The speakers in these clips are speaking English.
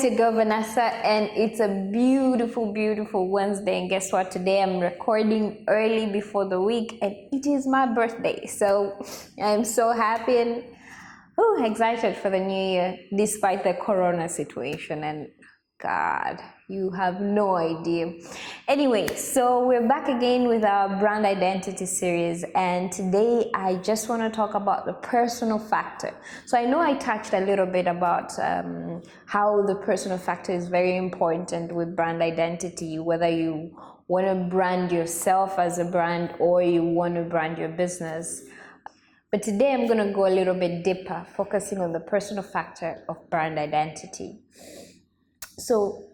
it's your girl Vanessa, and it's a beautiful, beautiful Wednesday. And guess what? Today I'm recording early before the week, and it is my birthday. So I'm so happy and excited for the new year, despite the corona situation. And God, you have no idea. Anyway, so we're back again with our brand identity series, and today I just want to talk about the personal factor. So I know I touched a little bit about how the personal factor is very important with brand identity, whether you want to brand yourself as a brand or you want to brand your business. But today I'm going to go a little bit deeper, focusing on the personal factor of brand identity. So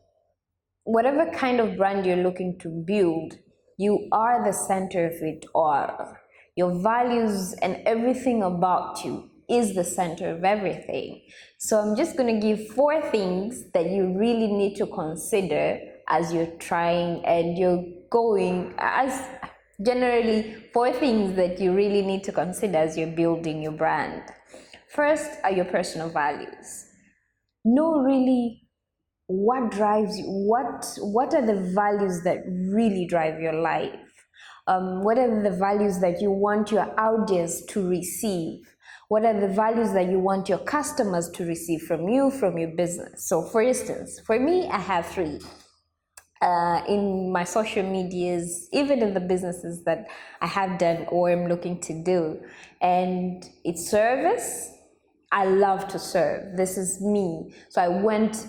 whatever kind of brand you're looking to build, you are the center of it all. Your values and everything about you is the center of everything. So I'm just going to give 4 things that you really need to consider as you're trying and you're going, as generally 4 things that you really need to consider as you're building your brand. First are your personal values. Know really what drives you, what are the values that really drive your life? What are the values that you want your audience to receive? What are the values that you want your customers to receive from you, from your business? So for instance, for me, I have 3. In my social medias, even in the businesses that I have done or am looking to do. And it's service. I love to serve. This is me. So I went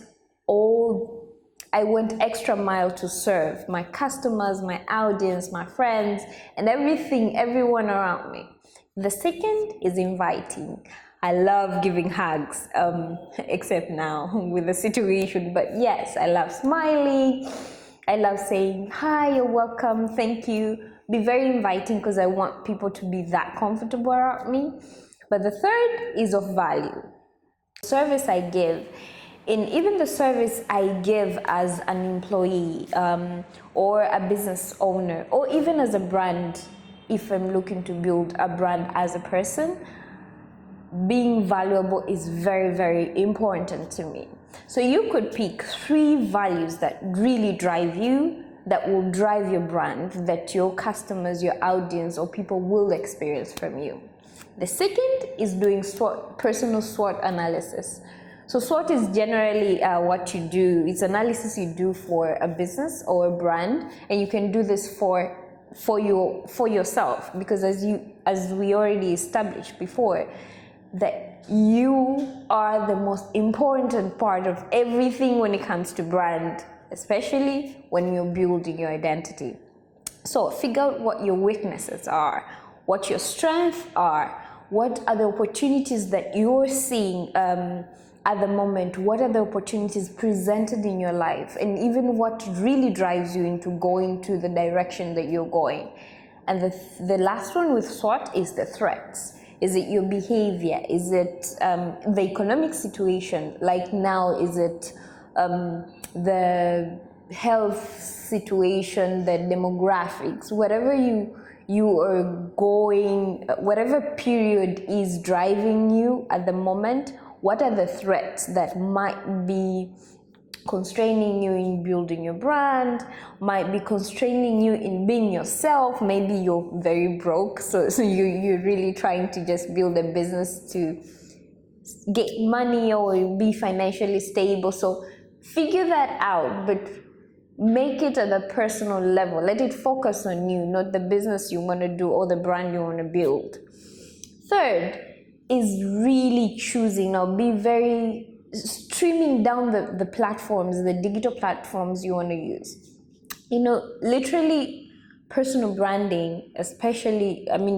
extra mile to serve my customers, my audience, my friends, and everyone around me. The second is inviting. I love giving hugs, except now with the situation, but yes, I love smiling. I love saying, hi, you're welcome, thank you. Be very inviting because I want people to be that comfortable around me. But the third is of value. Service I give. Even the service I give as an employee or a business owner, or even as a brand, if I'm looking to build a brand as a person, being valuable is very, very important to me. So you could pick 3 values that really drive you, that will drive your brand, that your customers, your audience, or people will experience from you. The second is doing personal SWOT analysis. So SWOT is generally what you do. It's analysis you do for a business or a brand, and you can do this for yourself, because as we already established before, that you are the most important part of everything when it comes to brand, especially when you're building your identity. So figure out what your weaknesses are, what your strengths are, what are the opportunities that you're seeing at the moment, what are the opportunities presented in your life, and even what really drives you into going to the direction that you're going. And the last one with SWOT is the threats. Is it your behavior? Is it the economic situation? Like now, is it the health situation, the demographics, whatever you are going, whatever period is driving you at the moment? What are the threats that might be constraining you in building your brand, might be constraining you in being yourself? Maybe you're very broke, so you're really trying to just build a business to get money or be financially stable. So figure that out, but make it at a personal level. Let it focus on you, not the business you want to do or the brand you want to build. Third is really choosing, or be very streaming down the platforms, the digital platforms you want to use. Literally personal branding,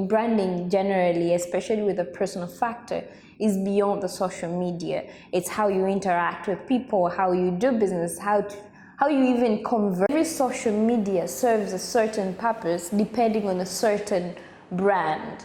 branding generally, especially with a personal factor, is beyond the social media. It's how you interact with people, how you do business, how you even convert. Every social media serves a certain purpose depending on a certain brand.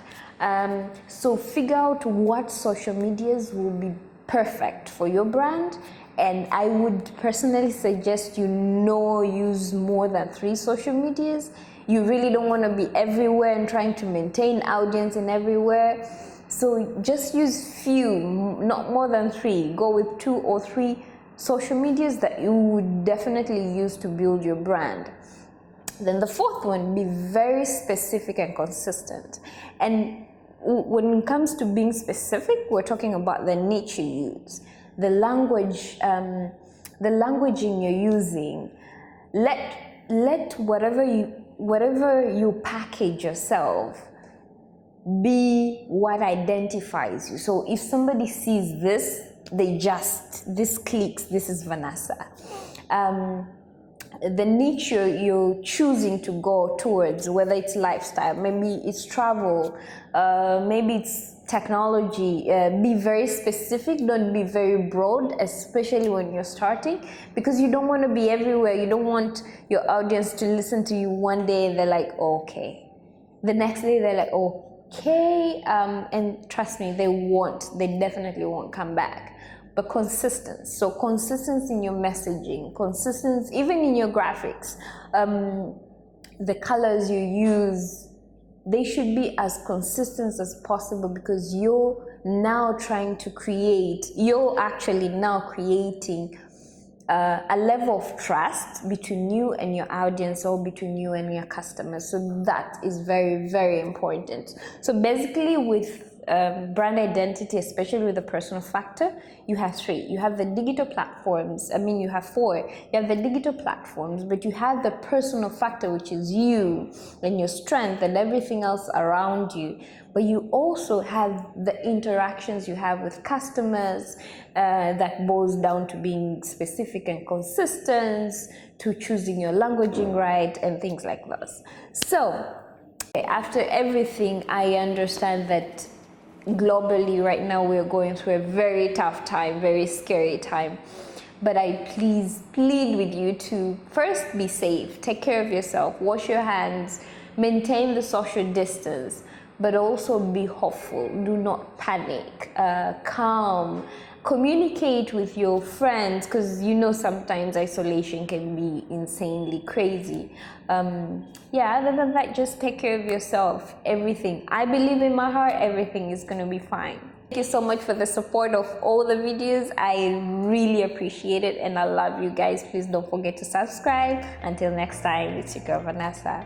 So figure out what social medias will be perfect for your brand, and I would personally suggest use more than 3 social medias. You really don't want to be everywhere and trying to maintain audience in everywhere. So just use few, not more than 3. Go with 2 or 3 social medias that you would definitely use to build your brand. Then the fourth one, be very specific and consistent. And when it comes to being specific, we're talking about the niche you use, the language, the languaging you're using. Let whatever you package yourself be what identifies you. So if somebody sees this, this clicks, this is Vanessa. The niche you're choosing to go towards, whether it's lifestyle, maybe it's travel, maybe it's technology, be very specific, don't be very broad, especially when you're starting, because you don't want to be everywhere. You don't want your audience to listen to you one day and they're like, okay. The next day they're like, okay, and trust me, they definitely won't come back. But consistency. So consistency in your messaging, consistency even in your graphics, the colors you use, they should be as consistent as possible, because you're actually now creating a level of trust between you and your audience, or between you and your customers. So that is very, very important. So basically with brand identity, especially with the personal factor, you have three. You have the digital platforms. You have four. You have the digital platforms, but you have the personal factor, which is you and your strength and everything else around you. But you also have the interactions you have with customers, that boils down to being specific and consistent, to choosing your languaging right, and things like this. So after everything, I understand that globally right now we're going through a very tough time, very scary time. But I plead with you to first be safe, take care of yourself, wash your hands, maintain the social distance, but also be hopeful. Do not panic, calm, communicate with your friends, because sometimes isolation can be insanely crazy. Other than that, just take care of yourself. Everything, I believe in my heart, everything is going to be fine. Thank you so much for the support of all the videos. I really appreciate it, and I love you guys. Please don't forget to subscribe. Until next time, it's your girl Vanessa.